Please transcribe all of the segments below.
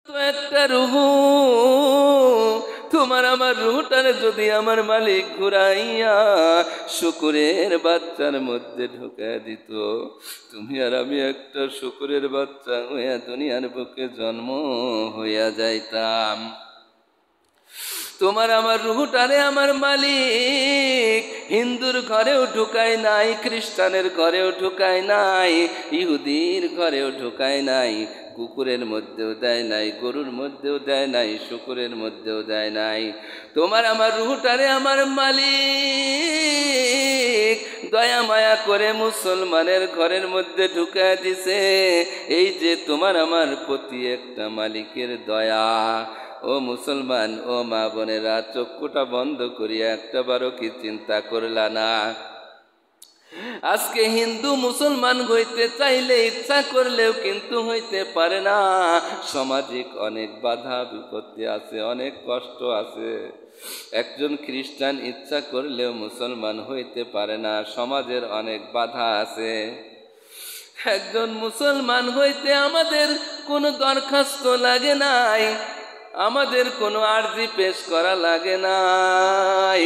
তো একটা রুহু, তোমার আমার রুহটারে যদি আমার মালিক ঘুরাইয়া শুকুরের বাচ্চার মধ্যে ঢুকাইয়া দিত, তুমি আর আমি একটা শুকুরের বাচ্চা হইয়া দুনিয়ার বুকে জন্ম হইয়া যাইতাম। তোমার আমার রুহটারে আমার মালিক হিন্দুর ঘরেও ঢুকায় নাই, খ্রিস্টানের ঘরেও ঢুকায় নাই, ইহুদির ঘরেও ঢুকায় নাই, কুকুরের মধ্যেও দেয় নাই, গরুর মধ্যেও দেয় নাই, শুকুরের মধ্যেও দেয় নাই। তোমার আমার রুহটারে আমার মালিক দয়া মায়া করে মুসলমানের ঘরের মধ্যে ঢুকায় দিছে। এই যে তোমার আমার প্রতি একটা মালিকের দয়া। ও মুসলমান, ও মা বোনেরা, চক্ষুটা বন্ধ করিয়া একটাবারও কি চিন্তা করলা না? আজকে হিন্দু মুসলমান হইতে চাইলে ইচ্ছা করলেও কিন্তু হইতে পারে না। সামাজিক অনেক বাধা বিপত্তি আছে, অনেক কষ্ট আছে। একজন খ্রিস্টান ইচ্ছা করলেও মুসলমান হইতে পারে না, সমাজের অনেক বাধা আছে। একজন মুসলমান হইতে আমাদের কোনো দরখাস্ত লাগে নাই, আমাদের কোনো আরজি পেশ করা লাগে নাই।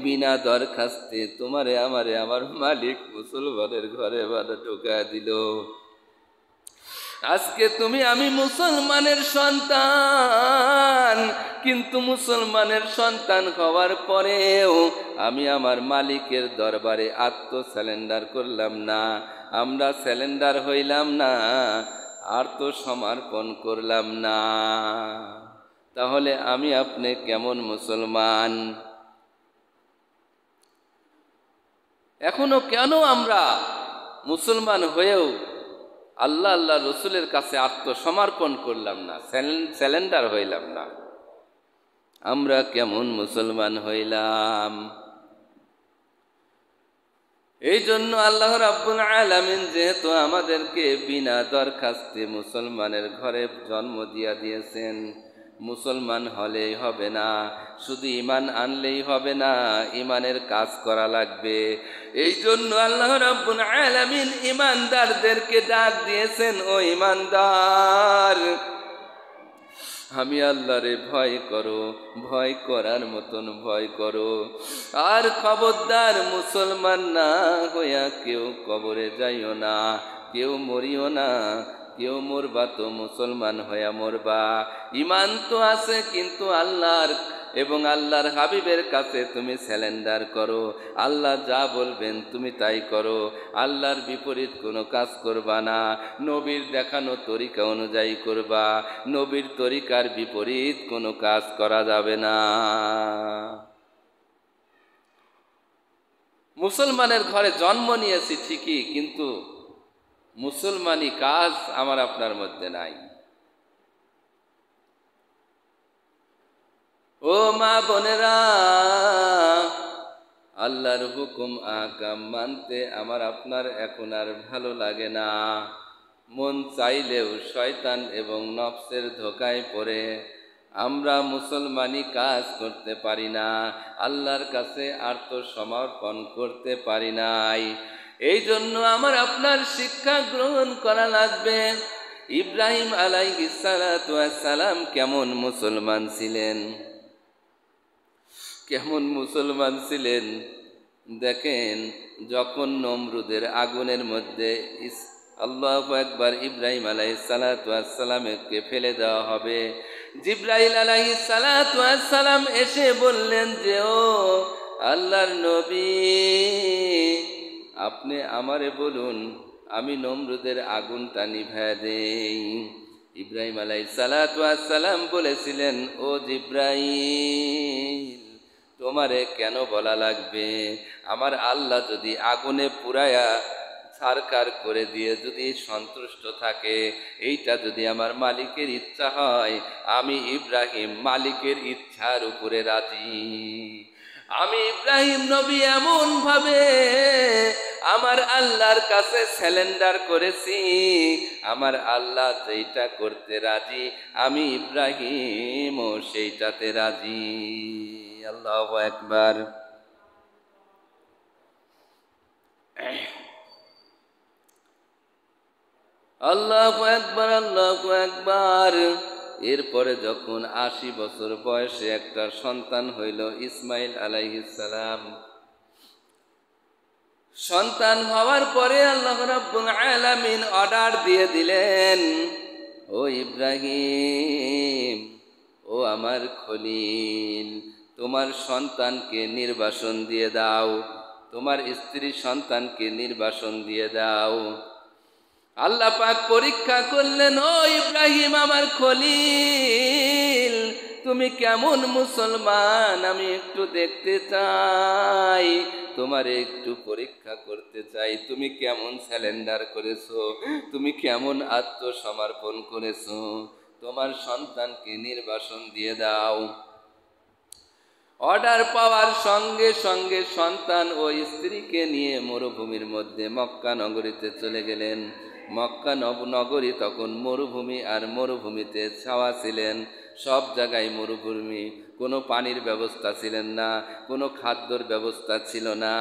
বিনা দরখাস্তে তোমারে আমারে আমার মালিক মুসলমানের ঘরে বাধা ঢোকা দিল। আজকে তুমি আমি মুসলমানের সন্তান, কিন্তু মুসলমানের সন্তান হওয়ার পরেও আমি আমার মালিকের দরবারে আত্মস্যালেন্ডার করলাম না, আমরা স্যালেন্ডার হইলাম না, আত্মসমর্পণ করলাম না। তাহলে আমি আপনি কেমন মুসলমান? এখনো কেন আমরা মুসলমান হয়েও আল্লাহ আল্লাহ রসুলের কাছে আত্মসমর্পণ করলাম না, স্যালেন্ডার হইলাম না? আমরা কেমন মুসলমান হইলাম? এই জন্য আল্লাহ রাব্বুল আলামিন যেহেতু আমাদেরকে বিনা দরখাস্তে মুসলমানের ঘরে জন্ম দিয়েছেন, মুসলমান হলেই হবে না, শুধু ঈমান আনলেই হবে না, ঈমানের কাজ করা লাগবে। এই জন্য আল্লাহ রাব্বুল আলামিন ঈমানদারদেরকে ডাক দিয়েছেন, ও ঈমানদার, আমি আল্লাহরে ভয় করো, ভয় করার মতন ভয় করো। আর খবরদার মুসলমান না হইয়া কেউ কবরে যাইও না, কেউ মরিও না। কেউ মরবা তো মুসলমান হইয়া মরবা। ঈমান তো আছে, কিন্তু আল্লাহর এবং আল্লাহর হাবিবের কাছে তুমি স্যালেন্ডার করো। আল্লাহ যা বলবেন তুমি তাই করো, আল্লাহর বিপরীত কোনো কাজ করবা না। নবীর দেখানো তরিকা অনুযায়ী করবা, নবীর তরিকার বিপরীত কোনো কাজ করা যাবে না। মুসলমানের ঘরে জন্ম নিয়েছি ঠিকই, কিন্তু মুসলমানি কাজ আমার আপনার মধ্যে নাই। ও মা বোনেরা, আল্লাহর হুকুম আহকাম মানতে আমার আপনার এখন আর ভালো লাগে না। মন চাইলেও শয়তান এবং নফসের ধোকায় পড়ে আমরা মুসলমানি কাজ করতে পারি না, আল্লাহর কাছে আত্মসমর্পণ করতে পারি নাই। এই জন্য আমার আপনার শিক্ষা গ্রহণ করা লাগবে। ইব্রাহিম আলাইহিস সালাতু ওয়াস সালাম কেমন মুসলমান ছিলেন? কেমন মুসলমান ছিলেন দেখেন। যখন নমরুদের আগুনের মধ্যে আল্লাহু আকবার, ইব্রাহিম আলাইহিস সালাতু ওয়াস সালামকে ফেলে দেওয়া হবে, জিবরাইল আলাইহিস সালাতু ওয়াস সালাম এসে বললেন যে, ও আল্লাহর নবী, আপনি আমারে বলুন, আমি নমরুদের আগুনটা নিভায়া দেই। ইব্রাহিম আলাইহিস সালাতু ওয়াস সালাম বলেছিলেন, ও জিবরাইল, তোমারে কেন বলা লাগবে? আমার আল্লাহ যদি আগুনে পুরায়া ছারখার করে দিয়ে যদি সন্তুষ্ট থাকে, এইটা যদি আমার মালিকের ইচ্ছা হয়, আমি ইব্রাহিম মালিকের ইচ্ছার উপরে রাজি। আমি ইব্রাহিম নবী এমন ভাবে আমার আল্লাহর কাছে স্যালেন্ডার করেছি, আমার আল্লাহ যেইটা করতে রাজি আমি ইব্রাহিমও সেইটাতে রাজি। আল্লাহু আকবার। আল্লাহু আকবার, আল্লাহু আকবার। এরপরে যখন ৮০ বছর বয়সে একটা সন্তান হইল ইসমাইল আলাইহিস সালাম। সন্তান হওয়ার পরে আল্লাহ রাব্বুল আলামিন অর্ডার দিয়ে দিলেন, ও ইব্রাহিম, ও আমার খলিল, তোমার সন্তানকে নির্বাসন দিয়ে দাও, তোমার স্ত্রী সন্তানকে নির্বাসন দিয়ে দাও। আল্লাহ পাক পরীক্ষা করলেন, ও ইব্রাহিম আমার খলিল, তুমি কেমন মুসলমান আমি একটু দেখতে চাই, তোমার একটু পরীক্ষা করতে চাই, তুমি কেমন স্যালেন্ডার করেছো, তুমি কেমন আত্মসমর্পণ করেছো, তোমার সন্তানকে নির্বাসন দিয়ে দাও। অর্ডার পাওয়ার সঙ্গে সঙ্গে সন্তান ও স্ত্রীকে নিয়ে মরুভূমির মধ্যে মক্কা নগরীতে চলে গেলেন। মক্কা নগরী তখন মরুভূমি, আর মরুভূমিতে ছাওয়া ছিলেন, সব জায়গায় মরুভূমি, কোনো পানির ব্যবস্থা ছিলেন না, কোনো খাদ্যর ব্যবস্থা ছিল না।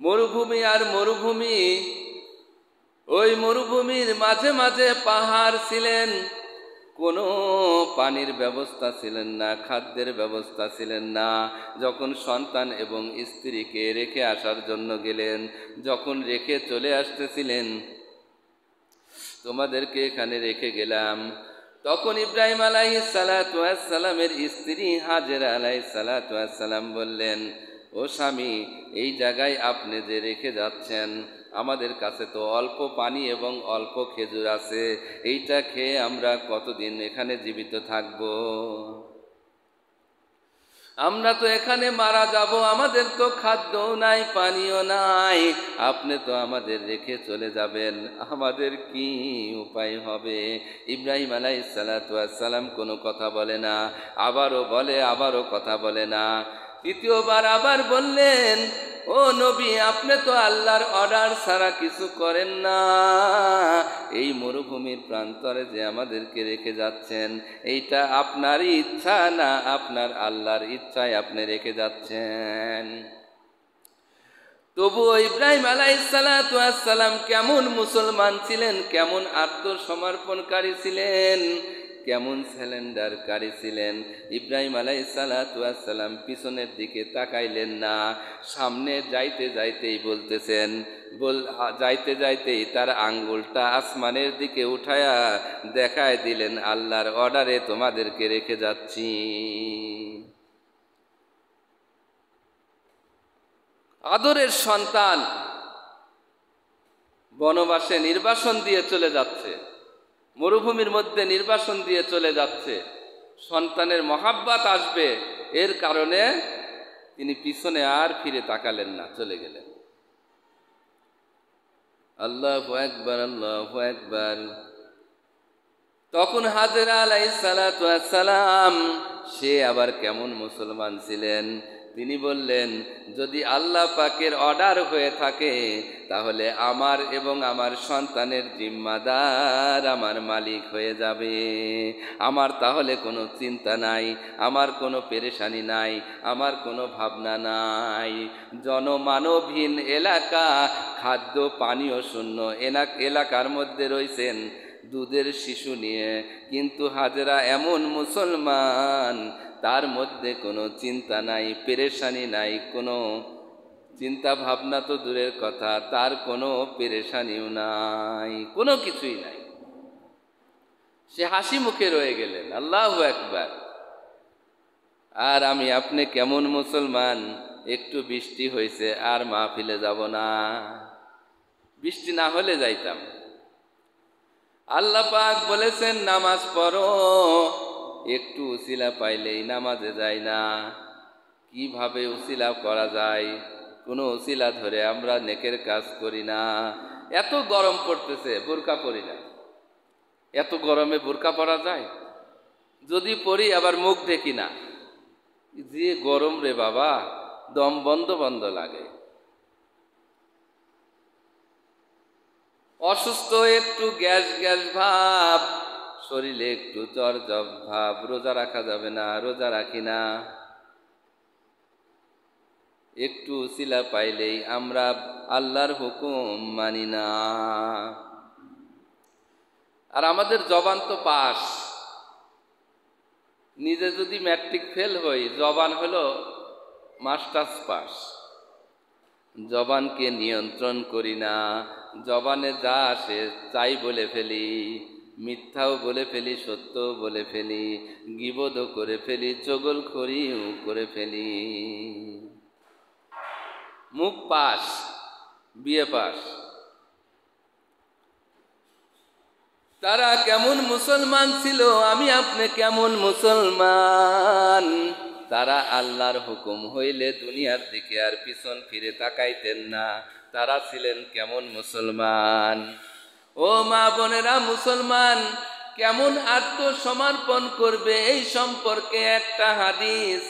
মরুভূমি আর মরুভূমি, ওই মরুভূমির মাঝে মাঝে পাহাড় ছিলেন, কোনো পানির ব্যবস্থা ছিলেন না, খাদ্যের ব্যবস্থা ছিলেন না। যখন সন্তান এবং স্ত্রীকে রেখে আসার জন্য গেলেন, যখন রেখে চলে আসতেছিলেন, তোমাদেরকে এখানে রেখে গেলাম, তখন ইব্রাহিম আলাইহিস সালাতু ওয়াস সালামের স্ত্রী হাজেরা আলাইহিস সালাতু ওয়াস সালাম বললেন, ও স্বামী, এই জায়গায় আপনি যে রেখে যাচ্ছেন, আমাদের কাছে তো অল্প পানি এবং অল্প খেজুর আছে, এইটা খেয়ে আমরা কতদিন এখানে জীবিত থাকব? আমরা তো এখানে মারা যাব, আমাদের তো খাদ্যও নাই, পানিও নাই, আপনি তো আমাদের রেখে চলে যাবেন, আমাদের কি উপায় হবে? ইব্রাহিম আলাইহিস সালাতু ওয়াস সালাম কোনো কথা বলে না, আবারও বলে, আবারও কথা বলে না। তৃতীয়বার আবার বললেন, ও নবী, আপনি তো আল্লাহর অর্ডার ছাড়া কিছু করেন না, এই মরুভূমির প্রান্তরে যে আমাদেরকে রেখে যাচ্ছেন, এইটা আপনারই ইচ্ছা না আপনার আল্লাহর ইচ্ছায় আপনি রেখে যাচ্ছেন? তবুও ইব্রাহিম আলাইহিস সালাতু ওয়াস সালাম কেমন মুসলমান ছিলেন, কেমন আত্মসমর্পণকারী ছিলেন, কেমন স্যালেন্ডারকারী ছিলেন। ইব্রাহিম আলাইহিস সালাতু ওয়াস সালাম পিছনের দিকে তাকাইলেন না, সামনে যাইতে যাইতেই বলতেছেন, যাইতে যাইতেই তার আঙ্গুলটা আসমানের দিকে উঠায়া দেখায় দিলেন, আল্লাহর অর্ডারে তোমাদেরকে রেখে যাচ্ছি। আদরের সন্তান বনবাসে নির্বাসন দিয়ে চলে যাচ্ছে, মরুভূমির মধ্যে নির্বাসন দিয়ে চলে যাচ্ছে, সন্তানের মহাব্বত আসবে, এর কারণে তিনি পিছনে আর ফিরে তাকালেন না, চলে গেলেন। আল্লাহু আকবার, আল্লাহু আকবার। তখন হাজেরা আলাইহিস সালাতু ওয়াস সালাম, সে আবার কেমন মুসলমান ছিলেন, তিনি বললেন, যদি আল্লাহ পাকের অর্ডার হয়ে থাকে, তাহলে আমার এবং আমার সন্তানের জিম্মাদার আমার মালিক হয়ে যাবে, আমার তাহলে কোনো চিন্তা নাই, আমার কোনো পেরেশানি নাই, আমার কোনো ভাবনা নাই। জনমানবহীন এলাকা, খাদ্য পানীয় শূন্য এলাকার মধ্যে রয়েছেন দুধের শিশু নিয়ে, কিন্তু হাজেরা এমন মুসলমান, তার মধ্যে কোনো চিন্তা নাই, পেরেশানি নাই, কোনো চিন্তা ভাবনা তো দূরের কথা, তার কোনো পেরেশানিও নাই, কোনো কিছুই নাই। সে হাসি মুখে রয়ে গেলেন। আল্লাহু আকবার। আর আমি আপনি কেমন মুসলমান, একটু বৃষ্টি হয়েছে আর মাহফিলে যাব না, বৃষ্টি না হলে যাইতাম। আল্লাহ পাক বলেছেন নামাজ পড়ো, একটু উসিলা পাইলেই নামাজে যায় না। কিভাবে উসিলা করা যায়? কোনো উসিলা ধরে আমরা নেকের কাজ করি না। এত গরম পড়তেছে, বোরকা পরি না। এত গরমে বোরকা পরা যায়? যদি পরি আবার মুখ ঢেকি না। যে গরম রে বাবা, দম বন্ধ বন্ধ লাগে। অসুস্থ, একটু গ্যাস গ্যাস ভাব, শরীরে একটু জ্বর জ্বর ভাব, রোজা রাখা যাবে না, রোজা রাখি না। একটু উসিলা পাইলেই আমরা আল্লাহর হুকুম মানি না। আর আমাদের জবান তো পাশ, নিজে যদি ম্যাট্রিক ফেল হই, জবান হলো মাস্টার্স পাস, জবানকে নিয়ন্ত্রণ করি না, জবানে যা আসে তাই বলে ফেলি, মিথ্যাও বলে ফেলি, সত্যও বলে ফেলি, গীবতও করে ফেলি, চগলখড়িও করে ফেলি। মুখ পাস, বিএ পাস। তারা কেমন মুসলমান ছিল, আমি আপনি কেমন মুসলমান? তারা আল্লাহর হুকুম হইলে দুনিয়ার দিকে আর পিছন ফিরে তাকাইতেন না। তারা ছিলেন কেমন মুসলমান? ও মা বোনেরা, মুসলমান কেমন আত্মসমর্পণ করবে এই সম্পর্কে একটা হাদিস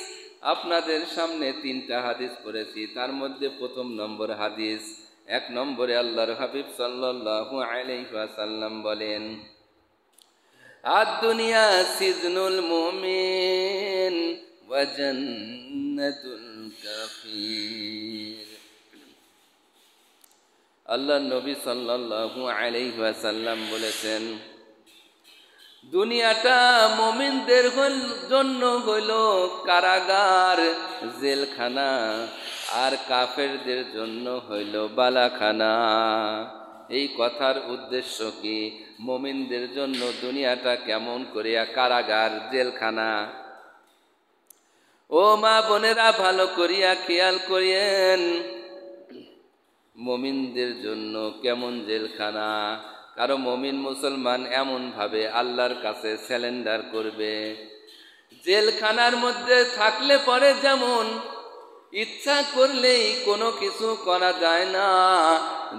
আপনাদের সামনে, 3টা হাদিস পড়েছি। তার মধ্যে প্রথম নম্বর হাদিস, 1 নম্বরে আল্লাহর হাবিব সাল্লাল্লাহু আলাইহি ওয়াসাল্লাম বলেন, আদ-দুনিয়া সিজনুল মুমিন ওয়া জান্নাতুল কাফির। আল্লাহর নবী সাল্লাল্লাহু আলাইহি ওয়াসাল্লাম বলেছেন, দুনিয়াটা মুমিনদের জন্য হইল কারাগার, জেলখানা, আর কাফেরদের জন্য হইল বালাখানা। এই কথার উদ্দেশ্য কি? মুমিনদের জন্য দুনিয়াটা কেমন করিয়া কারাগার, জেলখানা। ও মা বোনেরা, ভালো করিয়া খেয়াল করিয়েন, মুমিনদের জন্য কেমন জেলখানা। কারণ মুমিন মুসলমান এমনভাবে আল্লাহর কাছে স্যালেন্ডার করবে। জেলখানার মধ্যে থাকলে পরে যেমন ইচ্ছা করলেই কোনো কিছু করা যায় না।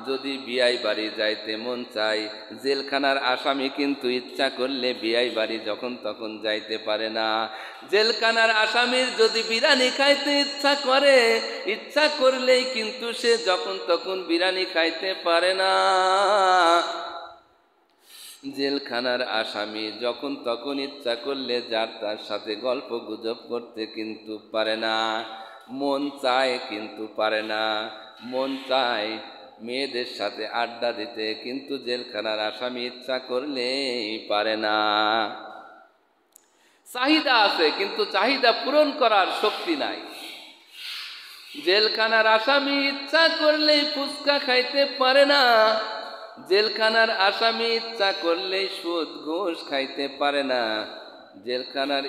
যদি বিয়াই বাড়ি যাইতে মন চায়, জেলখানার আসামি কিন্তু ইচ্ছা করলে বিয়াই বাড়ি যখন তখন যাইতে পারে না। জেলখানার আসামির যদি বিরিয়ানি খাইতে ইচ্ছা করে, ইচ্ছা করলেই কিন্তু সে যখন তখন বিরিয়ানি খাইতে পারে না। জেলখানার আসামি যখন তখন ইচ্ছা করলে যার তার সাথে গল্প গুজব করতে কিন্তু পারে না। মন চায় কিন্তু পারে না। মন চায় মেয়েদের সাথে আড্ডা দিতে, কিন্তু জেলখানার আসামি ইচ্ছা করলেই পারে না। চাহিদা আছে কিন্তু চাহিদা পূরণ করার শক্তি নাই। জেলখানার আসামি ইচ্ছা করলেই ফুচকা খাইতে পারে না। জেলখানার আসামি ইচ্ছা করলেই সুদ ঘুষ খাইতে পারে না। জেলখানার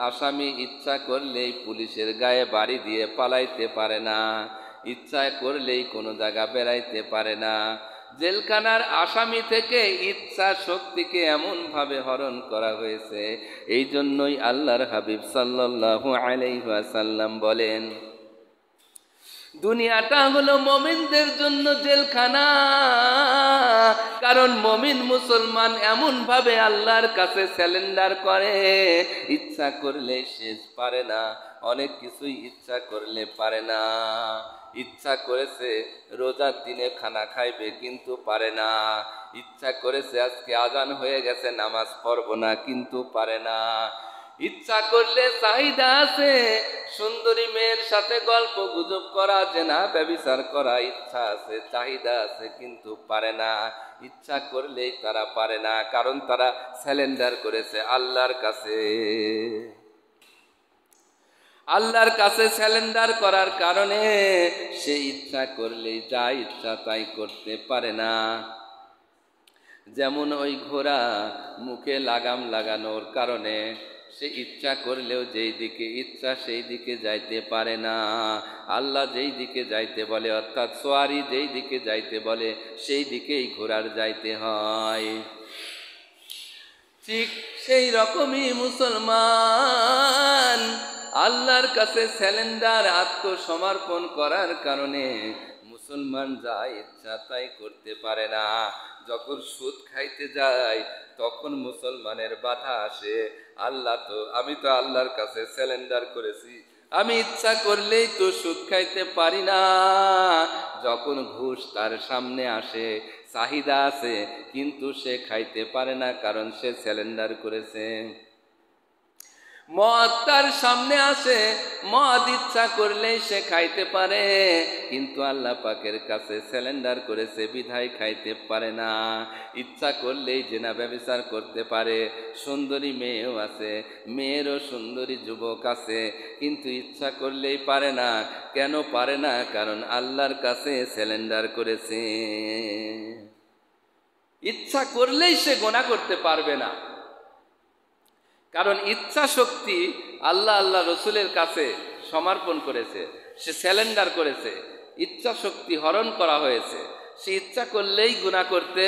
আসামি ইচ্ছা করলেই পুলিশের গায়ে বাড়ি দিয়ে পালাইতে পারে না। ইচ্ছা করলেই কোনো জায়গা বেড়াইতে পারে না। জেলখানার আসামি থেকে ইচ্ছা শক্তিকে এমনভাবে হরণ করা হয়েছে। এই জন্যই আল্লাহর হাবিব সাল্লাল্লাহু আলাইহি ওয়াসাল্লাম বলেন, দুনিয়াটা হলো মুমিনদের জন্য জেলখানা। কারণ মুমিন মুসলমান এমনভাবে আল্লাহর কাছে স্যালেন্ডার করে, ইচ্ছা করলে সে পারে না, অনেক কিছুই ইচ্ছা করলে পারে না। ইচ্ছা করেছে রোজার দিনে খানা খাইবে কিন্তু পারে না। ইচ্ছা করেছে আজকে আজান হয়ে গেছে নামাজ পড়ব না, কিন্তু পারে না। ইচ্ছা করলে চাহিদা আছে সুন্দরী মেয়ের সাথে গল্প গুজব করা, জেনা ব্যভিচার করা, ইচ্ছা আছে, চাহিদা আছে, কিন্তু পারে না। ইচ্ছা করলেই তারা পারে না, কারণ তারা স্যালেন্ডার করেছে আল্লাহর কাছে। আল্লাহর কাছে স্যালেন্ডার করার কারণে সে ইচ্ছা করলেই যা ইচ্ছা তাই করতে পারে না। যেমন ওই ঘোড়া মুখে লাগাম লাগানোর কারণে সে ইচ্ছা করলেও যেই দিকে ইচ্ছা সেই দিকে যাইতে পারে না। আল্লাহ যেই দিকে যাইতে বলে, অর্থাৎ সোয়ারি যেই দিকে যাইতে বলে সেই দিকেই ঘোড়ার যাইতে হয়। ঠিক সেই রকমই মুসলমান আল্লাহর কাছে স্যালেন্ডার, আত্মসমর্পণ করার কারণে মুসলমান যা ইচ্ছা তাই করতে পারে না। যখন সুদ খাইতে যায় তখন মুসলমানের বাধা আসে, আমি তো আল্লাহর কাছে স্যালেন্ডার করেছি, আমি ইচ্ছা করলেই তো সুদ খাইতে পারি না। যখন ঘুষ তার সামনে আসে, চাহিদা আছে কিন্তু সে খাইতে পারে না, কারণ সে স্যালেন্ডার করেছে। মদ তার সামনে আসে, মদ ইচ্ছা করলেই সে খাইতে পারে, কিন্তু আল্লাহ পাকের কাছে স্যালেন্ডার করেছে বিধায় খাইতে পারে না। ইচ্ছা করলেই জেনা ব্যভিচার করতে পারে। সুন্দরী মেয়েও আছে, মেয়েরও সুন্দরী যুবক আছে, কিন্তু ইচ্ছা করলেই পারে না। কেন পারে না? কারণ আল্লাহর কাছে স্যালেন্ডার করেছে। ইচ্ছা করলেই সে গুনাহ করতে পারবে না, কারণ ইচ্ছা শক্তি আল্লাহ আল্লাহ রসুলের কাছে সমর্পণ করেছে, সে স্যালেন্ডার করেছে, ইচ্ছা শক্তি হরণ করা হয়েছে, সে ইচ্ছা করলেই গুনাহ করতে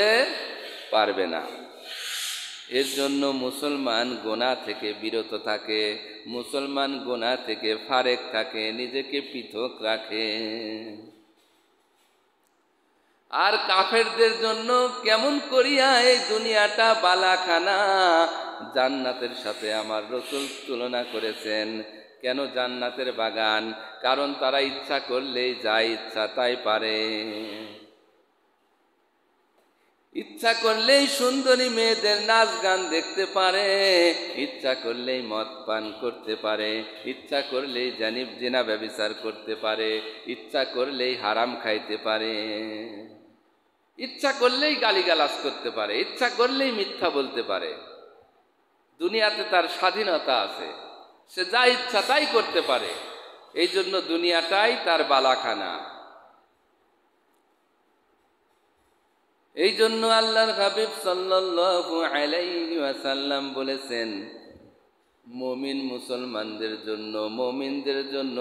পারবে না। এর জন্য মুসলমান গুনাহ থেকে বিরত থাকে, মুসলমান গুনাহ থেকে ফারেক থাকে, নিজেকে পৃথক রাখে। আর কাফেরদের জন্য কেমন করিয়া এই দুনিয়াটা বালাখানা, জান্নাতের সাথে আমার রাসূল তুলনা করেছেন। কেন জান্নাতের বাগান? কারণ তারা ইচ্ছা করলেই যা ইচ্ছা তাই পারে। ইচ্ছা করলেই সুন্দরী মেয়েদের নাচ গান দেখতে পারে, ইচ্ছা করলেই মদ পান করতে পারে, ইচ্ছা করলেই জিনা ব্যভিচার করতে পারে, ইচ্ছা করলেই হারাম খাইতে পারে, ইচ্ছা করলেই গালিগালাজ করতে পারে, ইচ্ছা করলেই মিথ্যা বলতে পারে। দুনিয়াতে তার স্বাধীনতা আছে, সে যা ইচ্ছা তাই করতে পারে। এই জন্য দুনিয়াটাই তার বালাখানা। এই জন্য আল্লাহর হাবিব সাল্লাল্লাহু আলাইহি ওয়াসাল্লাম বলেছেন, মুমিন মুসলমানদের জন্য, মুমিনদের জন্য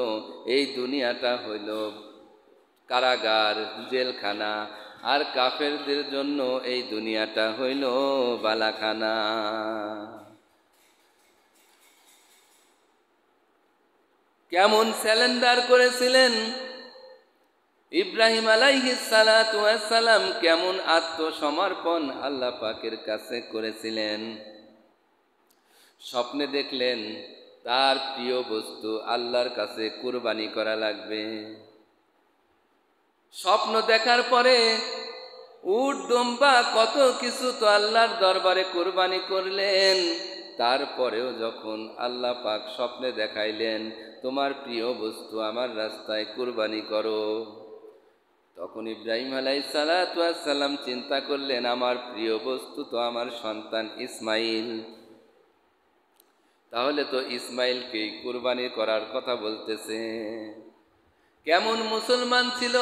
এই দুনিয়াটা হইল কারাগার, জেলখানা, আর কাফেরদের জন্য এই দুনিয়াটা হইল বালাখানা। কেমন স্যালেন্ডার করেছিলেন ইব্রাহিম আলাইহিস সালাতু ওয়াস সালাম, কেমন আত্মসমর্পণ আল্লাহ পাকের কাছে করেছিলেন। স্বপ্নে দেখলেন তার প্রিয় বস্তু আল্লাহর কাছে কুরবানি করা লাগবে। স্বপ্ন দেখার পরে উট দুম্বা কত কিছু তো আল্লাহর দরবারে কুরবানি করলেন। তারপরেও যখন আল্লাহ পাক স্বপ্নে দেখাইলেন তোমার প্রিয় বস্তু আমার রাস্তায় কুরবানি করো, তখন ইব্রাহিম আলাইহিস সালাতু ওয়াস সালাম চিন্তা করলেন আমার প্রিয় বস্তু তো আমার সন্তান ইসমাইল, তাহলে তো ইসমাইলকেই কুরবানি করার কথা বলতেছে। কেমন মুসলমান ছিল,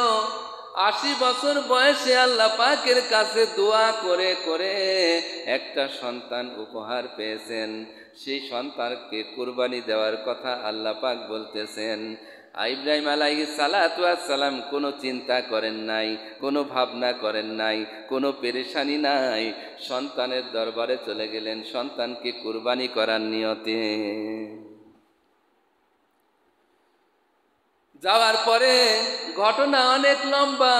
80 বছর বয়সে আল্লাহ পাকের কাছে দোয়া করে করে একটা সন্তান উপহার পেয়েছেন। সেই সন্তানকে কুরবানি দেওয়ার কথা আল্লাহ পাক বলতেছেন। ইব্রাহিম আলাইহিস সালাতু ওয়াস সালাম কোনো চিন্তা করেন নাই, কোনো ভাবনা করেন নাই, কোনো পেরেশানি নাই, সন্তানের দরবারে চলে গেলেন সন্তানকে কুরবানি করার নিয়তে। যাওয়ার পরে ঘটনা অনেক লম্বা।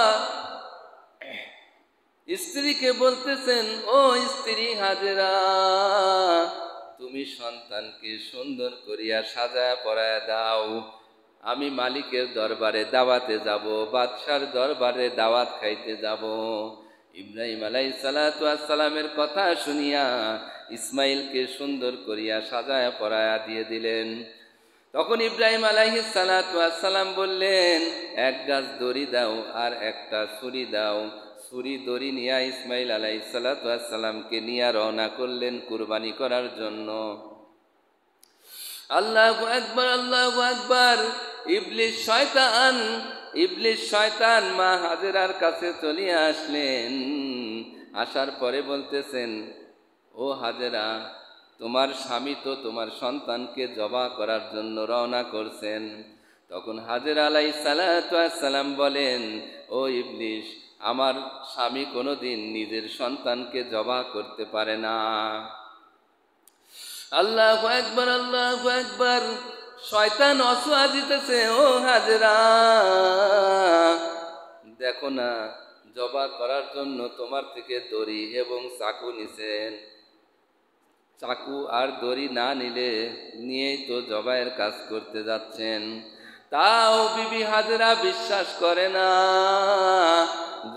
স্ত্রীকে বলতেছেন, ও স্ত্রী হাজেরা, তুমি সন্তানকে সুন্দর করিয়া সাজায়া পরায়া দাও, আমি মালিকের দরবারে দাওয়াতে যাব, বাদশার দরবারে দাওয়াত খাইতে যাব। ইব্রাহিম আলাইহিস সালাতু ওয়াস সালামের কথা শুনিয়া ইসমাইলকে সুন্দর করিয়া সাজায়া পরায়া দিয়ে দিলেন। তখন ইব্রাহিম আলাইহিস সালাতু ওয়াস সালাম বললেন, এক গাছ দড়ি দাও আর একটা ছুরি দাও। ছুরি দড়ি নিয়ে ইসমাইল আলাইহিস সালাতু ওয়াস সালামকে নিয়ে রওনা করলেন কুরবানি করার জন্য। আল্লাহু আকবার, আল্লাহু আকবার। ইবলিস শয়তান মা হাজেরার কাছে চলে আসলেন। আসার পরে বলতেছেন, ও হাজেরা, তোমার স্বামী তো তোমার সন্তানকে জবাহ করার জন্য রওনা করছেন। তখন হাজেরা আলাইহিস সালাতু ওয়াস সালাম বলেন, ও ইবলিস, আমার স্বামী কোনোদিন নিজের সন্তানকে জবাহ করতে পারে না। আল্লাহু আকবার, আল্লাহু আকবার। শয়তান অসুয়া দিতেছে, ও হাজেরা, দেখো না, জবাহ করার জন্য তোমার থেকে দড়ি এবং চাকু নিছেন, চাকু আর দড়ি না নিয়েই তো জবাইয়ের কাজ করতে যাচ্ছেন। তাও বিবি হাজেরা বিশ্বাস করে না।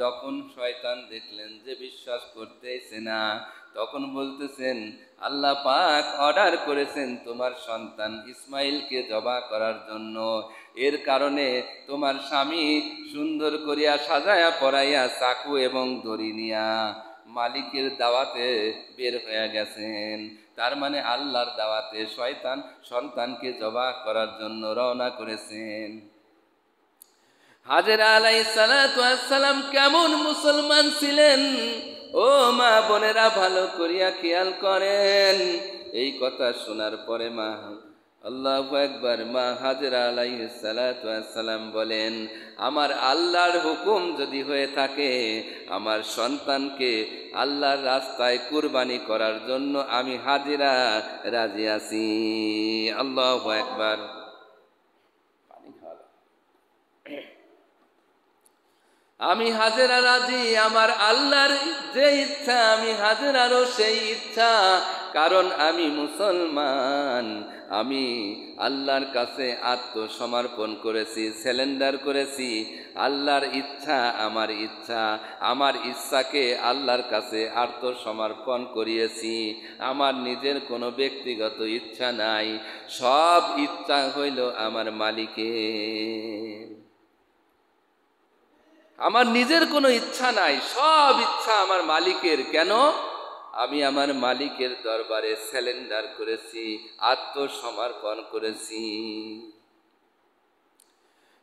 যখন শয়তান দেখলেন যে বিশ্বাস করতেইছে না, তখন বলতেছেন আল্লাহ পাক অর্ডার করেছেন তোমার সন্তান ইসমাইলকে জবাহ করার জন্য। এর কারণে তোমার স্বামী সুন্দর করিয়া সাজায়া পরাইয়া চাকু এবং দড়ি নিয়া মালিকের দাওয়াতে বের হয়ে গেছেন। তার মানে আল্লাহর দাওয়াতে শয়তান সন্তানকে জবাহ করার জন্য রওনা করেছেন। হাজেরা আলাইহিস সালাতু ওয়াস সালাম কেমন মুসলমান ছিলেন, ও মা বোনেরা ভালো করিয়া খেয়াল করেন। এই কথা শোনার পরে মা আল্লাহু আকবার, মা হাজেরা আলাইহিস সালাতু ওয়াস সালাম বলেন, আমার আল্লাহর হুকুম যদি হয়ে থাকে আমার সন্তানকে আল্লাহর রাস্তায় কুরবানি করার জন্য আমি হাজেরা রাজি আছি। আল্লাহু আকবার। আমি হাজেরা রাজি, আমার আল্লাহর যে ইচ্ছা আমি হাজেরারও সেই ইচ্ছা। কারণ আমি মুসলমান, আমি আল্লাহর কাছে আত্মসমর্পণ করেছি, সারেন্ডার করেছি। আল্লাহর ইচ্ছা আমার ইচ্ছা, আমার ইচ্ছাকে আল্লাহর কাছে আত্মসমর্পণ করিয়েছি। আমার নিজের কোনো ব্যক্তিগত ইচ্ছা নাই, সব ইচ্ছা হইল আমার মালিকের। আমার নিজের কোনো ইচ্ছা নাই, সব ইচ্ছা আমার মালিকের। কেন? আমি আমার মালিকের দরবারে সারেন্ডার করেছি, আত্মসমর্পণ করেছি।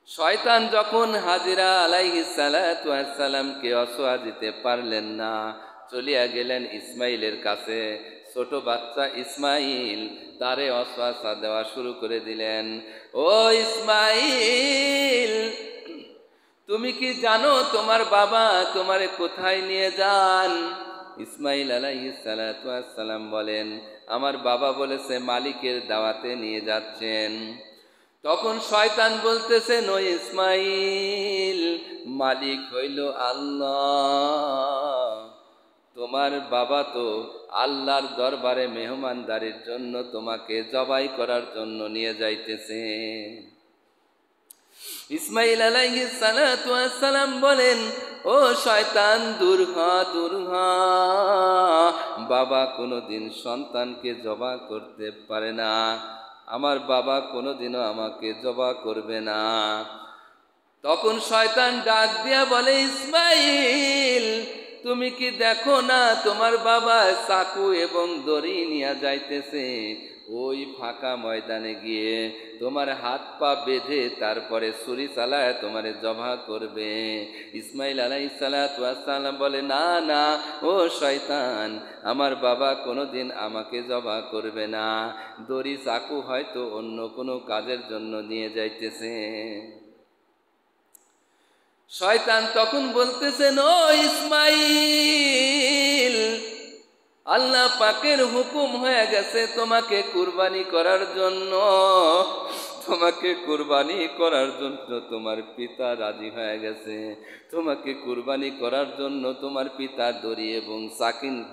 শয়তান যখন হাজেরা আলাইহিস সালাতু ওয়াস সালামকে অসওয়া দিতে পারলেন না, চলিয়া গেলেন ইসমাইলের কাছে। ছোট বাচ্চা ইসমাইল, তারে অসওয়াসা দেওয়া শুরু করে দিলেন। ও ইসমাইল, তুমি কি জানো তোমার বাবা তোমারে কোথায় নিয়ে যান? ইসমাইল আলাইহিস সালাতু ওয়াস সালাম বলেন, আমার বাবা বলেছে মালিকের দাওয়াতে নিয়ে যাচ্ছেন। তখন শয়তান বলতেছে, ও ইসমাইল, মালিক হইল আল্লাহ, তোমার বাবা তো আল্লাহর দরবারে মেহমানদারির জন্য তোমাকে জবাই করার জন্য নিয়ে যাইতেছে। ইসমাইল আলাইহিস সালাতু ওয়াস সালাম বলেন, ও শয়তান, দূর হ, দূর হ। বাবা কোনোদিন সন্তানকে জবাহ করতে পারে না, আমার বাবা কোনোদিনও আমাকে জবাহ করবে না। তখন শয়তান ডাক দিয়া বলে, ইসমাইল, তুমি কি দেখো না তোমার বাবা চাকু এবং দড়ি নিয়ে যাইতেছে? ওই ফাঁকা ময়দানে গিয়ে তোমার হাত পা বেঁধে তারপরে ছুরি চালায় তোমারে জবাহ করবে। ইসমাইল আলাইহিস সালাতু ওয়াস সালাম বলে, না না ও শয়তান, আমার বাবা কোনোদিন আমাকে জবাহ করবে না, দড়ি চাকু হয়তো অন্য কোনো কাজের জন্য নিয়ে যাইতেছে। শয়তান তখন বলতেছেন, ও ইসমাইল, আল্লাহ পাকের হুকুম হয়ে গেছে তোমাকে কুরবানি করার জন্য। তোমাকে কুরবানি করার জন্য তোমার পিতা রাজি হয়ে গেছে। তোমাকে কুরবানি করার জন্য তোমার পিতা দড়ি এবং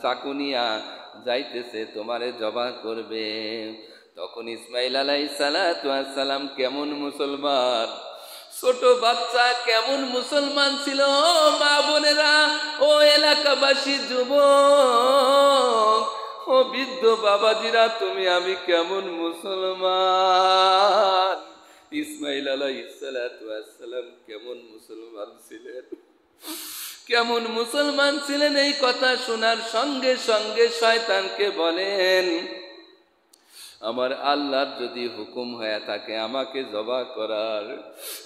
চাকুনিয়া যাইতেছে, তোমারে জবাহ করবে। তখন ইসমাইল আলাইহিস সালাতু ওয়াস সালাম কেমন মুসলমান, ছোট বাচ্চা কেমন মুসলমান ছিল। মা বোনেরা, ও এলাকাবাসী, যুবক, ও বৃদ্ধ বাবাজিরা, তুমি আমি কেমন মুসলমান। ইসমাইল আলাইহিস সালাতু ওয়াস সালাম কেমন মুসলমান ছিলেন, কেমন মুসলমান ছিলেন। এই কথা শোনার সঙ্গে সঙ্গে শয়তানকে বলেন, আমার আল্লাহর যদি হুকুম হয়ে থাকে আমাকে জবাহ করার,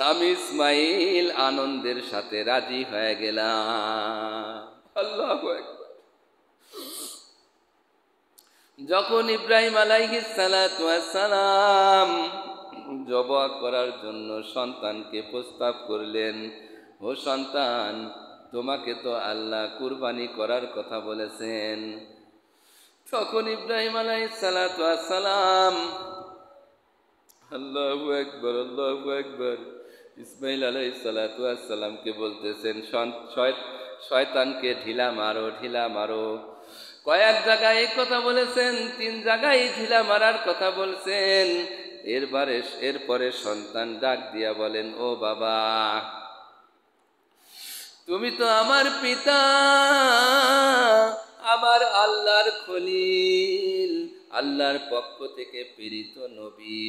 আমি ইসমাইল আনন্দের সাথে রাজি হয়ে গেলাম। আল্লাহু আকবার। যখন ইব্রাহিম আলাইহিস সালাতু ওয়াস সালাম জবাহ করার জন্য সন্তানকে প্রস্তাব করলেন, ও সন্তান, তোমাকে তো আল্লাহ কুরবানি করার কথা বলেছেন। তখন ইব্রাহিম আলাইহিস সালাতু ওয়াস সালাম, আল্লাহু আকবার, আল্লাহু আকবার, ইসমাইল আলাইহিস সালাতু ওয়াস সালামকে বলতেছেন, শয়তানকে ঢিলা মারো, ঢিলা মারো। কয়েক জায়গায় এই কথা বলেছেন, 3 জায়গায় ঢিলা মারার কথা বলছেন। এরপরে সন্তান ডাক দিয়া বলেন, ও বাবা, তুমি তো আমার পিতা, আমার আল্লাহর খলিল, আল্লাহর পক্ষ থেকে প্রেরিত নবী।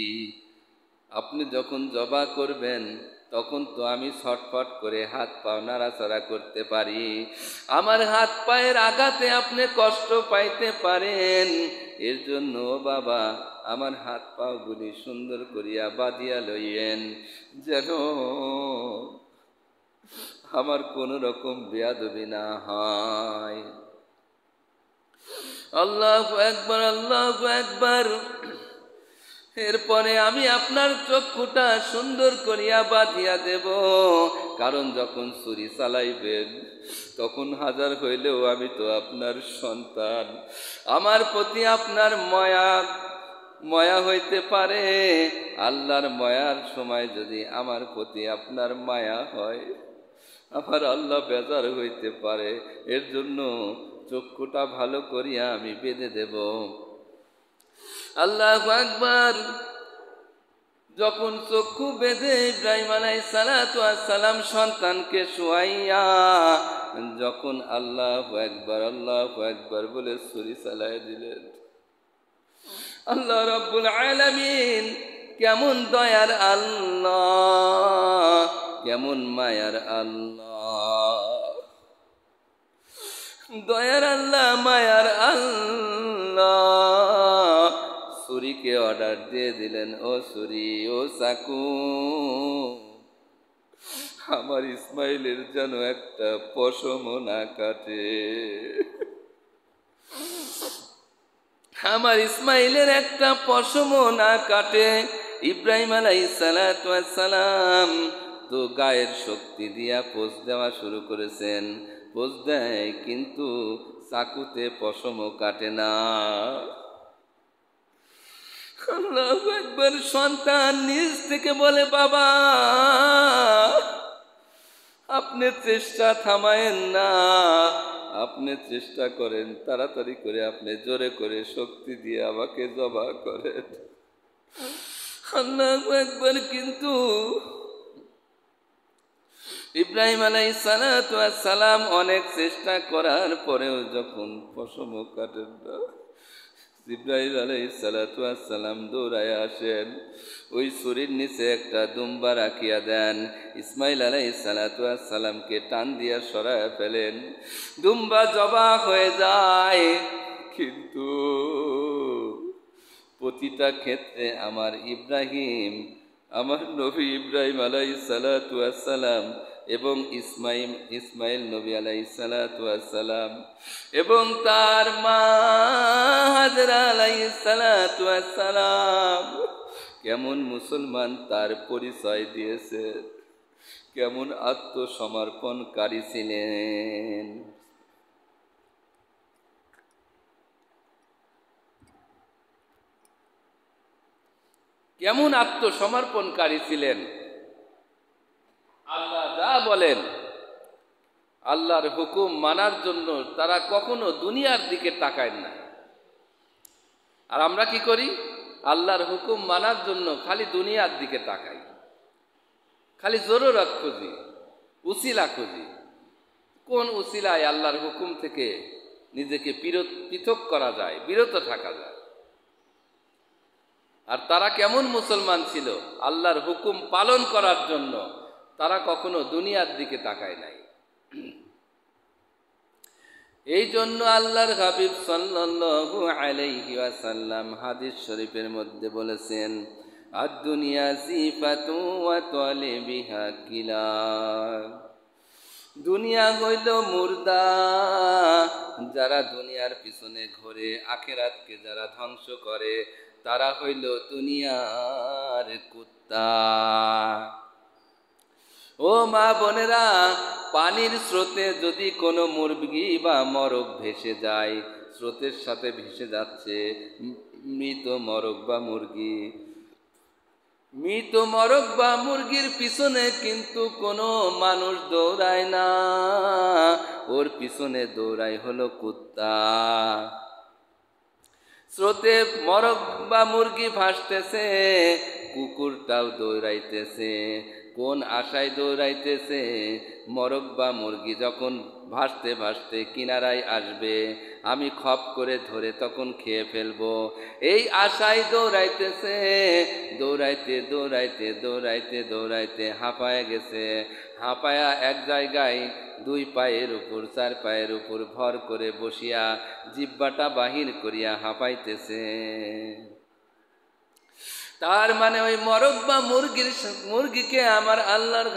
আপনি যখন জবা করবেন তখন তো আমি ছটফট করে হাত পা নাড়াচাড়া করতে পারি, আমার হাত পায়ের আঘাতে আপনি কষ্ট পাইতে পারেন। এর জন্য বাবা আমার হাত পাগুলি সুন্দর করিয়া বাঁধিয়া লইয়েন, যেন আমার কোন রকম বেয়াদবি না হয়। আল্লাহু আকবার, আল্লাহু আকবার। এরপরে আমি আপনার চক্ষুটা সুন্দর করিয়া বাঁধিয়া দেব, কারণ যখন ছুরি চালাইবেন তখন হাজার হইলেও আমি তো আপনার সন্তান, আমার প্রতি আপনার মায়া হইতে পারে। আল্লাহর মায়ার সময় যদি আমার প্রতি আপনার মায়া হয়, আমার আল্লাহ বেজার হইতে পারে। এর জন্য চক্ষুটা ভালো করিয়া আমি বেঁধে দেব। আল্লাহু আকবার। যখন চক্ষু বেঁধে ইব্রাহিম আলাইহিস সালাতু ওয়াস সালাম সন্তানকে শুয়াইয়া যখন আল্লাহু আকবার বলে ছুরি চালাইয়া দিলেন, আল্লাহ রাব্বুল আলামিন কেমন দয়ার আল্লাহ, কেমন মায়ার আল্লাহ, দয়ার আল্লাহ, মায়ার আল্লাহ। ছুরিকে অর্ডার দিয়ে দিলেন, ও ছুরি, ও চাকু, আমার ইসমাইলের যেন একটা পশমও না কাটে, আমার ইসমাইলের একটা পশমও না কাটে। ইব্রাহিম আলাইহিস সালাতু ওয়াস সালাম তো গায়ের শক্তি দিয়া পোষ দেওয়া শুরু করেছেন, পোষ দেয় কিন্তু চাকুতে পশমও কাটে না। আল্লাহু আকবার। সন্তান নিজ থেকে বলে, বাবা আপনি চেষ্টা থামায়েন না, আপনি চেষ্টা করেন, তাড়াতাড়ি করে আপনি জোরে করে শক্তি দিয়ে আমাকে জবা করেন। আল্লাহু আকবার। কিন্তু ইব্রাহিম আলাইহিস সালাতু ওয়াস সালাম অনেক চেষ্টা করার পরেও যখন পশমও কাটেন না, জিবরাইল আলাইহিস সালাতু ওয়াস সালাম দৌড়ায় আসেন, ওই ছুরির নিচে একটা দুম্বা রাখিয়া দেন, ইসমাইল আলাইহিস সালাতু ওয়াস সালামকে টান দিয়া সরায় ফেলেন, দুম্বা জবা হয়ে যায়। কিন্তু প্রতিটা ক্ষেত্রে আমার ইব্রাহিম, আমার নবী ইব্রাহিম আলাইহিস সালাতু ওয়াস সালাম এবং ইসমাইল নবী আলাইহিস সালাতু ওয়াস সালাম এবং তার মা হাজরা আলাইহিস সালাতু ওয়াস সালাম কেমন মুসলমান তার পরিচয় দিয়েছে, কেমন আত্মসমর্পণকারী ছিলেন। কেমন আত্মসমর্পণকারী ছিলেন। আল্লাহ যা বলেন, আল্লাহর হুকুম মানার জন্য তারা কখনো দুনিয়ার দিকে তাকায় না। আর আমরা কি করি? আল্লাহর হুকুম মানার জন্য খালি দুনিয়ার দিকে তাকাই, খালি জরুরত খুঁজি, উসিলা খুঁজি, কোন উসিলায় আল্লাহর হুকুম থেকে নিজেকে পৃথক করা যায়, বিরত থাকা যায়। আর তারা কেমন মুসলমান ছিল? আল্লাহর হুকুম পালন করার জন্য তারা কখনো দুনিয়ার দিকে তাকায় নাই। এই জন্য আল্লাহর হাবিব সাল্লাল্লাহু আলাইহি ওয়াসাল্লাম হাদিস শরীফের মধ্যে বলেছেন, আদ-দুনিয়া জিফাতু ওয়া তালিবিহা কিলা। দুনিয়া হইল মুর্দা, যারা দুনিয়ার পিছনে ঘোরে, আখিরাতকে যারা ধ্বংস করে, তারা হইল দুনিয়ার কুত্তা। ও মা বোনেরা, পানির স্রোতে যদি কোনো মুরগি বা মরগ ভেসে যায়, স্রোতের সাথে ভেসে যাচ্ছে মৃত মরগ বা মুরগি, মৃত মরগ বা মুরগির পিছনে কিন্তু কোনো মানুষ দৌড়ায় না, ওর পিছনে দৌড়ায় হলো কুত্তা। স্রোতে মরগ বা মুরগি ভাসতেছে, কুকুরটাও দৌড়াইতেছে, কোন আশায় দৌড়াইতেছে? মোরগ বা মুরগি যখন ভাসতে ভাসতে কিনারায় আসবে, আমি খপ করে ধরে তখন খেয়ে ফেলবো, এই আশায় দৌড়াইতেছে। দৌড়াইতে দৌড়াইতে দৌড়াইতে দৌড়াইতে হাঁপায় গেছে। হাঁপায়া এক জায়গায় দুই পায়ের উপর চার পায়ের উপর ভর করে বসিয়া জিহ্বাটা বাহির করিয়া হাঁপাইতেছে। তার মানে ওই মোরগ বা মুরগিকে আমার আল্লাহর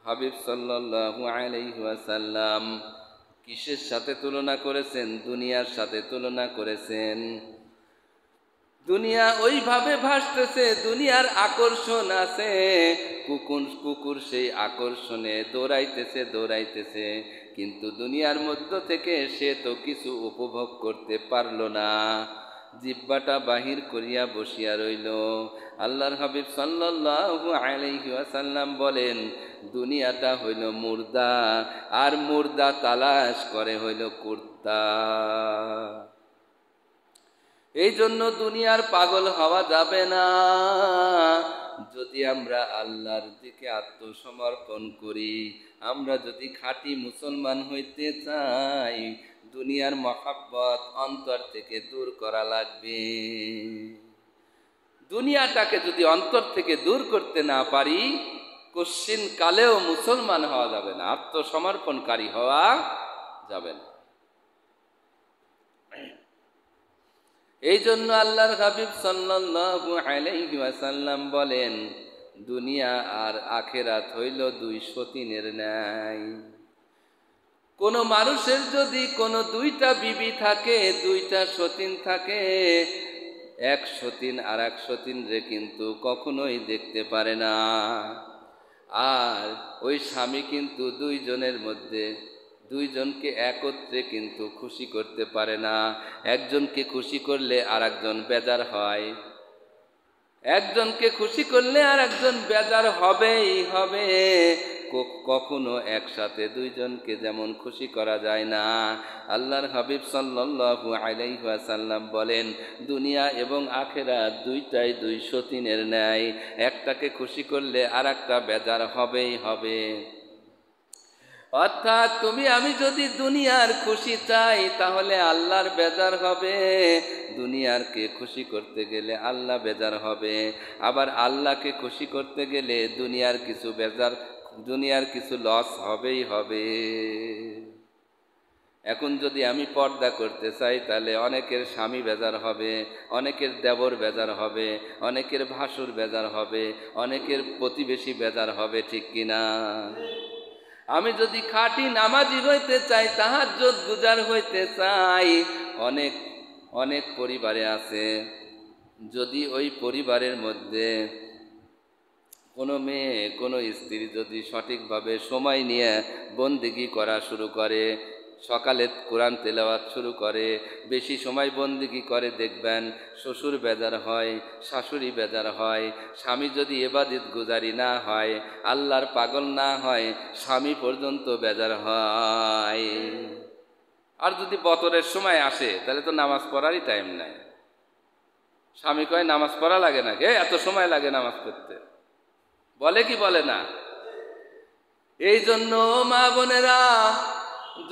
হাবিব সাল্লাল্লাহু আলাইহি ওয়াসাল্লাম কিসের সাথে তুলনা করেছেন? দুনিয়ার সাথে তুলনা করেছেন। দুনিয়া ওইভাবে ভাসতেছে, দুনিয়ার আকর্ষণ আছে, কুকুর সেই আকর্ষণে দৌড়াইতেছে, কিন্তু দুনিয়ার মধ্য থেকে সে তো কিছু উপভোগ করতে পারল না, জিহ্বাটা বাহির করিয়া বসিয়া রইল। আল্লাহর হাবিব সাল্লাল্লাহু আলাইহি ওয়াসাল্লাম বলেন, দুনিয়াটা হইল মুর্দা, আর মুর্দা তালাশ করে হইল কুর্তা। এই জন্য দুনিয়ার পাগল হওয়া যাবে না। যদি আমরা আল্লাহর দিকে আত্মসমর্পণ করি, আমরা যদি খাঁটি মুসলমান হইতে চাই, দুনিয়ার মহাব্বত অন্তর থেকে দূর করা লাগবে। দুনিয়াটাকে যদি অন্তর থেকে দূর করতে না পারি, কোশ্চিন কালেও মুসলমান হওয়া যাবে না, আত্মসমর্পণকারী হওয়া যাবে না। এই জন্য আল্লাহর হাবিব সাল্লাল্লাহু আলাইহি ওয়াসাল্লাম বলেন, দুনিয়া আর আখিরাত হইল দুই সতীনের ন্যায়। কোন মানুষের যদি কোনো দুইটা বিবি থাকে, দুইটা সতীন থাকে, এক সতীন আর এক সতীন রে কিন্তু কখনোই দেখতে পারে না। আর ওই স্বামী কিন্তু দুইজনকে একত্রে কিন্তু খুশি করতে পারে না। একজনকে খুশি করলে আর একজন বেজার হয়, একজনকে খুশি করলে আর একজন বেজার হবেই হবে। কখনো একসাথে দুইজনকে যেমন খুশি করা যায় না। আল্লাহর হাবিব সাল্লাল্লাহু আলাইহি ওয়াসাল্লাম বলেন, দুনিয়া এবং আখিরাত দুইটাই দুই সতীনের ন্যায়, একটাকে খুশি করলে আর একটা বেজার হবেই হবে। অর্থাৎ আমি যদি দুনিয়ার খুশি চাই, তাহলে আল্লাহর বেজার হবে। দুনিয়ারকে খুশি করতে গেলে আল্লাহ বেজার হবে, আবার আল্লাহকে খুশি করতে গেলে দুনিয়ার কিছু লস হবেই হবে। এখন যদি আমি পর্দা করতে চাই, তাহলে অনেকের স্বামী বেজার হবে, অনেকের দেবর বেজার হবে, অনেকের ভাসুর বেজার হবে, অনেকের প্রতিবেশী বেজার হবে, ঠিক কিনা? আমি যদি খাঁটি নামাজি হইতে চাই, তাহাজ্জুদ গুজার হইতে চাই, অনেক পরিবারে আছে, যদি ওই পরিবারের মধ্যে কোনো মেয়ে কোনো স্ত্রী যদি সঠিকভাবে সময় নিয়ে বন্দেগী করা শুরু করে, সকালে কোরআন তেলাওয়াত শুরু করে, বেশি সময় বন্দেগী করে, দেখবেন শ্বশুর বেজার হয়, শাশুড়ি বেজার হয়। স্বামী যদি ইবাদত গুজারি না হয়, আল্লাহর পাগল না হয়, স্বামী পর্যন্ত বেজার হয়। আর যদি বতরের সময় আসে, তাহলে তো নামাজ পড়ারই টাইম নাই। স্বামী কয় নামাজ পড়া লাগে না, এত সময় লাগে নামাজ পড়তে, বলে কি বলে না? এই জন্য মা বোনেরা,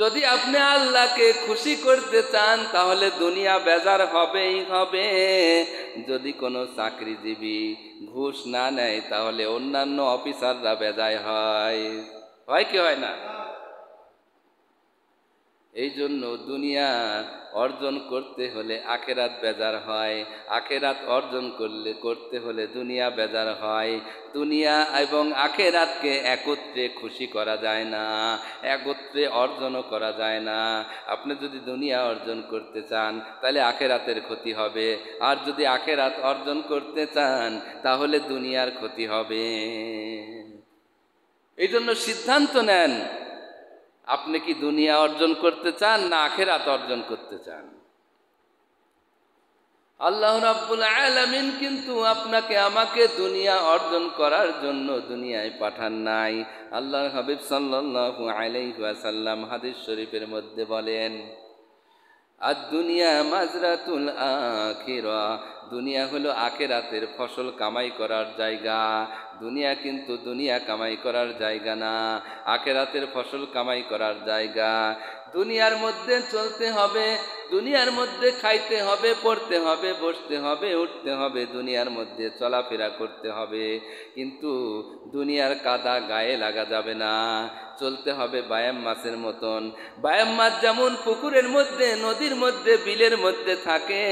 যদি আপনি আল্লাহকে খুশি করতে চান, তাহলে দুনিয়া বেজার হবেই হবে। যদি কোনো চাকরিজীবী ঘুষ না নেয়, তাহলে অন্যান্য অফিসাররা বেজায় হয় কি হয় না? এই জন্য দুনিয়া অর্জন করতে হলে আখেরাত বেজার হয়, আখেরাত অর্জন করতে হলে দুনিয়া বেজার হয়। দুনিয়া এবং আখেরাতকে একত্রে খুশি করা যায় না, একত্রে অর্জনও করা যায় না। আপনি যদি দুনিয়া অর্জন করতে চান, তাহলে আখেরাতের ক্ষতি হবে, আর যদি আখেরাত অর্জন করতে চান, তাহলে দুনিয়ার ক্ষতি হবে। এই জন্য সিদ্ধান্ত নেন, আপনি কি দুনিয়া অর্জন করতে চান না আখিরাত অর্জন করতে চান? আল্লাহ রাব্বুল আলামিন কিন্তু আপনাকে আমাকে দুনিয়া অর্জন করার জন্য দুনিয়ায় পাঠান নাই। আল্লাহর হাবিব সাল্লাল্লাহু আলাইহি ওয়াসাল্লাম হাদিস শরীফের মধ্যে বলেন, আর দুনিয়া মাজরাতুল আখিরা, দুনিয়া হলো আখিরাতের ফসল কামাই করার জায়গা। দুনিয়া কিন্তু দুনিয়া কামাই করার জায়গা না, আখিরাতের ফসল কামাই করার জায়গা। দুনিয়ার মধ্যে চলতে হবে, দুনিয়ার মধ্যে খাইতে হবে, পড়তে হবে, বসতে হবে, উঠতে হবে, দুনিয়ার মধ্যে চলাফেরা করতে হবে, কিন্তু দুনিয়ার কাদা গায়ে লাগা যাবে না। চলতে হবে বায়াম মাছের মতন। বায়াম মাছ যেমন পুকুরের মধ্যে, নদীর মধ্যে, বিলের মধ্যে থাকে,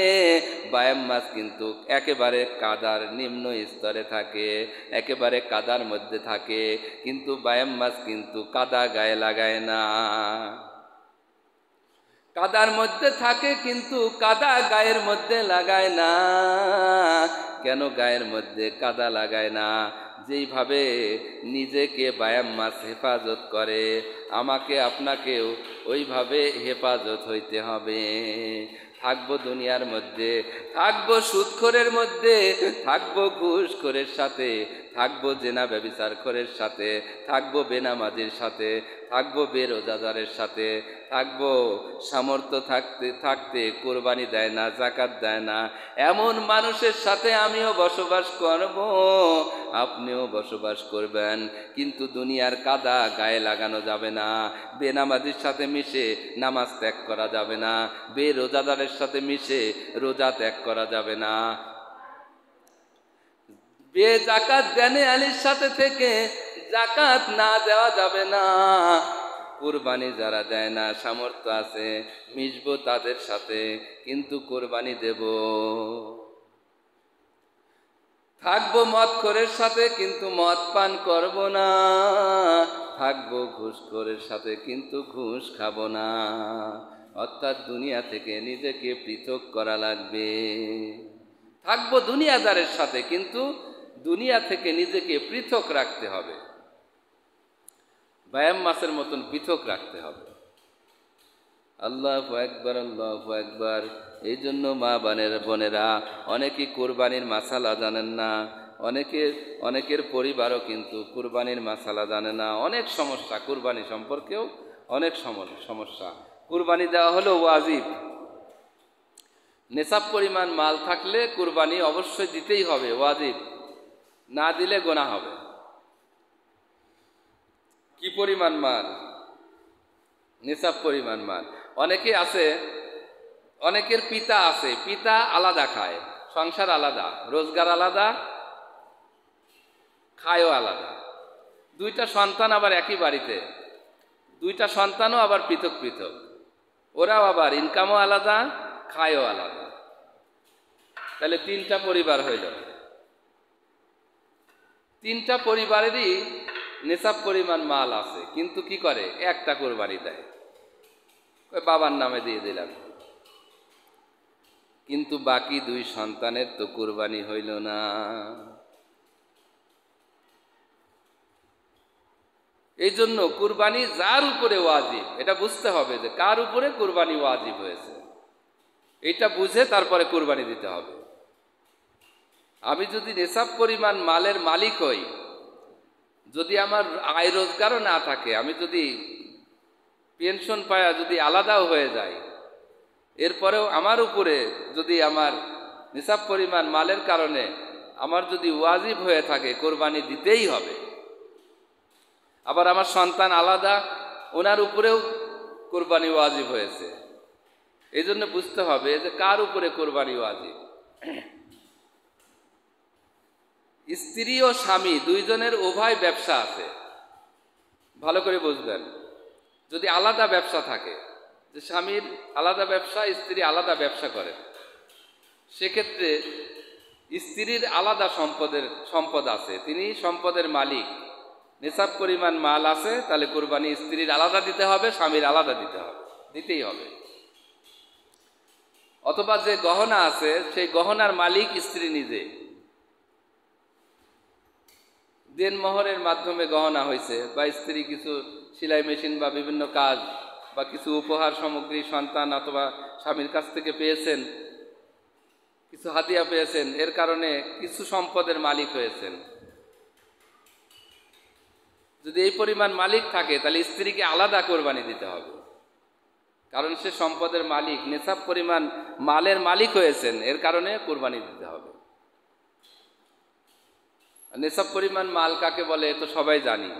বায়াম মাছ কিন্তু একেবারে কাদার নিম্ন স্তরে থাকে, একেবারে কাদার মধ্যে থাকে, কিন্তু বায়াম মাছ কিন্তু কাদা গায়ে লাগায় না। কাদার মধ্যে থাকে কিন্তু কাদা গায়ের মধ্যে লাগায় না। কেন গায়ের মধ্যে কাদা লাগায় না? যেইভাবে নিজেকে বায়াম মাছ হেফাজত করে, আমাকে আপনাকেও ওইভাবে হেফাজত হইতে হবে। থাকবো দুনিয়ার মধ্যে, থাকবো সুদখোরের মধ্যে, থাকবো ঘুষখোরের সাথে, থাকবো জেনা ব্যভিচারখোরের সাথে, থাকবো বেনামাজির সাথে, থাকবো বেরোজাদারের সাথে, থাকবো সামর্থ্য থাকতে থাকতে কোরবানি দেয় না, যাকাত দেয় না, এমন মানুষের সাথে আমিও বসবাস করব, আপনিও বসবাস করবেন। কিন্তু দুনিয়ার কাদা গায়ে লাগানো যাবে না। বেনামাজির সাথে মিশে নামাজ ত্যাগ করা যাবে না, বেরোজাদারের সাথে মিশে রোজা ত্যাগ করা যাবে না, বেজাকাত দেনে আলীর সাথে থেকে জাকাত না দেওয়া যাবে না। কোরবানি যারা দেয় না, সামর্থ্য আছে, মিশবো তাদের সাথে, কিন্তু কোরবানি দেব। থাকবো মদখোরের সাথে, কিন্তু মদ পান করব না। থাকবো ঘুষখোরের সাথে, কিন্তু ঘুষ খাবো না। অর্থাৎ দুনিয়া থেকে নিজেকে পৃথক করা লাগবে। থাকবো দুনিয়াদারের সাথে, কিন্তু দুনিয়া থেকে নিজেকে পৃথক রাখতে হবে, বায়াম মাছের মতন পৃথক রাখতে হবে। আল্লাহু আকবার, আল্লাহু আকবার। এই জন্য মা বোনেরা অনেকেই কোরবানির মাসালা জানেন না, অনেকের পরিবারও কিন্তু কোরবানির মাসালা জানে না। অনেক সমস্যা, কোরবানি সম্পর্কেও অনেক সমস্যা। কোরবানি দেওয়া হলো ওয়াজিব, নেশাব পরিমাণ মাল থাকলে কোরবানি অবশ্যই দিতেই হবে, ওয়াজিব, না দিলে গোনা হবে। কি পরিমাণ মাল? নেশাব পরিমাণ মাল। অনেকে আছে, অনেকের পিতা আছে, পিতা আলাদা খায়, সংসার আলাদা, রোজগার আলাদা, খায়ও আলাদা। দুইটা সন্তান আবার একই বাড়িতে, দুইটা সন্তানও আবার পৃথক পৃথক, ওরাও আবার ইনকামও আলাদা, খায়ও আলাদা। তাহলে তিনটা পরিবার হইল। তিনটা পরিবারেরই নেশাব পরিমাণ মাল আছে, কিন্তু কি করে? একটা কোরবানি দেয়, বাবার নামে দিয়ে দিলাম, কিন্তু বাকি দুই সন্তানের তো কোরবানি হইল না। এই জন্য কোরবানি যার উপরে ওয়াজিব, এটা বুঝতে হবে যে কার উপরে কোরবানি ওয়াজিব হয়েছে, এটা বুঝে তারপরে কোরবানি দিতে হবে। আমি যদি নেশাব পরিমাণ মালের মালিক হই, যদি আমার আয় রোজগারও না থাকে, আমি যদি পেনশন পায়া যদি আলাদাও হয়ে যায়, এরপরেও আমার উপরে যদি আমার নিসাব পরিমাণ মালের কারণে আমার যদি ওয়াজিব হয়ে থাকে, কোরবানি দিতেই হবে। আবার আমার সন্তান আলাদা, ওনার উপরেও কোরবানি ওয়াজিব হয়েছে। এই জন্য বুঝতে হবে যে কার উপরে কোরবানি ওয়াজিব। স্ত্রী ও স্বামী দুইজনের উভয় ব্যবসা আছে, ভালো করে বুঝবেন। যদি আলাদা ব্যবসা থাকে, যে স্বামীর আলাদা ব্যবসা, স্ত্রী আলাদা ব্যবসা করে, সেক্ষেত্রে স্ত্রীর আলাদা সম্পদ আছে, তিনি সম্পদের মালিক, নিসাব পরিমাণ মাল আছে, তাহলে কোরবানি স্ত্রীর আলাদা দিতে হবে, স্বামীর আলাদা দিতে হবে, দিতেই হবে। অথবা যে গহনা আছে, সেই গহনার মালিক স্ত্রী নিজে, দেনমোহরের মাধ্যমে গহনা হয়েছে, বা স্ত্রী কিছু সেলাই মেশিন বা বিভিন্ন কাজ বা কিছু উপহার সামগ্রী সন্তান অথবা স্বামীর কাছ থেকে পেয়েছেন, কিছু হাদিয়া পেয়েছেন, এর কারণে কিছু সম্পদের মালিক হয়েছেন। যদি এই পরিমাণ মালিক থাকে, তাহলে স্ত্রীকে আলাদা কোরবানি দিতে হবে, কারণ সে সম্পদের মালিক, নেশাব পরিমাণ মালের মালিক হয়েছেন, এর কারণে কোরবানি দিতে হবে। নেশাব পরিমাণ মাল কাকে বলে তো সবাই জানি,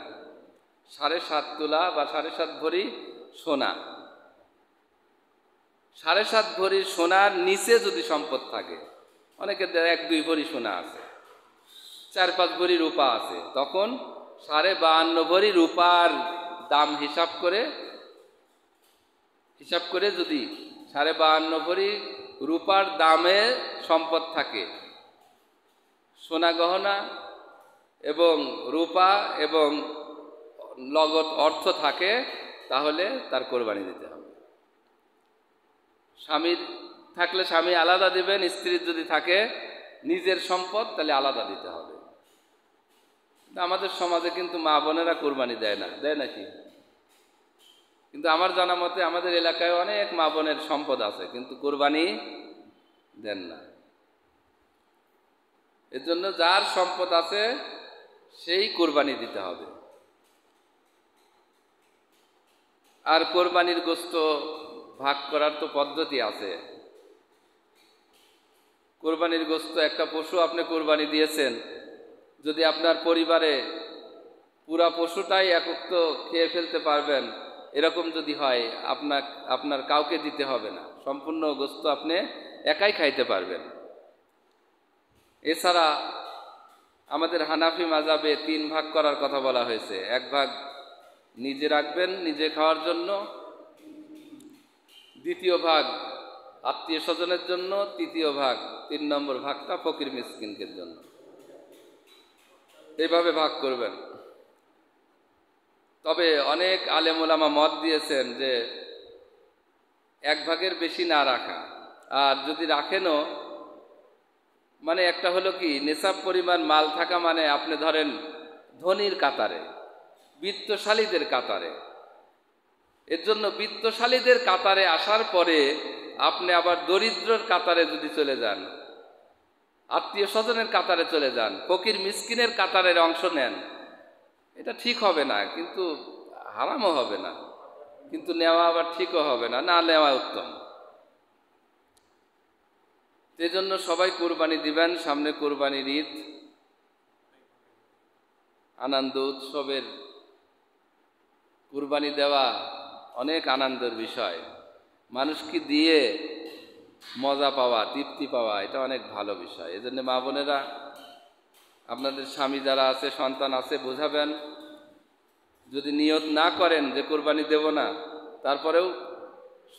7.5 তোলা বা 7.5 ভরি সোনা। 7.5 ভরি সোনার নিচে যদি সম্পদ থাকে, অনেকের 1-2 ভরি সোনা আছে, 4-5 ভরি রূপা আছে, তখন 52.5 ভরি রূপার দাম হিসাব করে যদি 52.5 ভরি রূপার দামে সম্পদ থাকে, সোনা গহনা এবং রূপা এবং নগদ অর্থ থাকে, তাহলে তার কোরবানি দিতে হবে। স্বামীর থাকলে স্বামী আলাদা দিবেন, স্ত্রীর যদি থাকে নিজের সম্পদ তাহলে আলাদা দিতে হবে। আমাদের সমাজে কিন্তু মা বোনেরা কোরবানি দেয় না, দেয় নাকি? কিন্তু আমার জানা মতে আমাদের এলাকায় অনেক মা বোনের সম্পদ আছে, কিন্তু কোরবানি দেন না। এর জন্য যার সম্পদ আছে সেই কোরবানি দিতে হবে। আর কোরবানির গোশত ভাগ করার তো পদ্ধতি আছে। কোরবানির গোশত, একটা পশু আপনি কোরবানি দিয়েছেন, যদি আপনার পরিবারে পুরা পশুটাই একক খেয়ে ফেলতে পারবেন এরকম যদি হয়, আপনার কাউকে দিতে হবে না, সম্পূর্ণ গোশত আপনি একাই খাইতে পারবেন। এছাড়া আমাদের হানাফি মাযহাবে 3 ভাগ করার কথা বলা হয়েছে। 1 ভাগ নিজে রাখবেন নিজে খাওয়ার জন্য, 2য় ভাগ আত্মীয় স্বজনের জন্য, 3য় ভাগ 3 নম্বর ভাগটা ফকির মিসকিনদের জন্য। এইভাবে ভাগ করবেন। তবে অনেক আলেম ওলামা মত দিয়েছেন যে 1 ভাগের বেশি না রাখা, আর যদি রাখেনও মানে একটা হলো কি, নেশাব পরিমাণ মাল থাকা মানে আপনি ধরেন ধনীর কাতারে, বিত্তশালীদের কাতারে। এর জন্য বিত্তশালীদের কাতারে আসার পরে আপনি আবার দরিদ্রর কাতারে যদি চলে যান, আত্মীয় স্বজনের কাতারে চলে যান, ফকির মিসকিনের কাতারের অংশ নেন, এটা ঠিক হবে না, কিন্তু হারামও হবে না, কিন্তু নেওয়া আবার ঠিকও হবে না, না নেওয়া উত্তম। এই জন্য সবাই কোরবানি দিবেন। সামনে কোরবানির ঈদ, আনন্দ উৎসবের। কোরবানি দেওয়া অনেক আনন্দের বিষয়, মানুষকে দিয়ে মজা পাওয়া, তৃপ্তি পাওয়া, এটা অনেক ভালো বিষয়। এজন্য মা বোনেরা, আপনাদের স্বামী যারা আছে, সন্তান আছে, বোঝাবেন। যদি নিয়ত না করেন যে কোরবানি দেব না, তারপরেও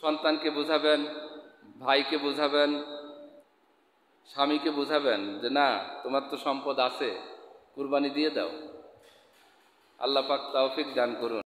সন্তানকে বোঝাবেন, ভাইকে বোঝাবেন, স্বামীকে বোঝাবেন যে না, তোমার তো সম্পদ আছে, কুরবানি দিয়ে দাও। আল্লাহ পাক তৌফিক দান করুন।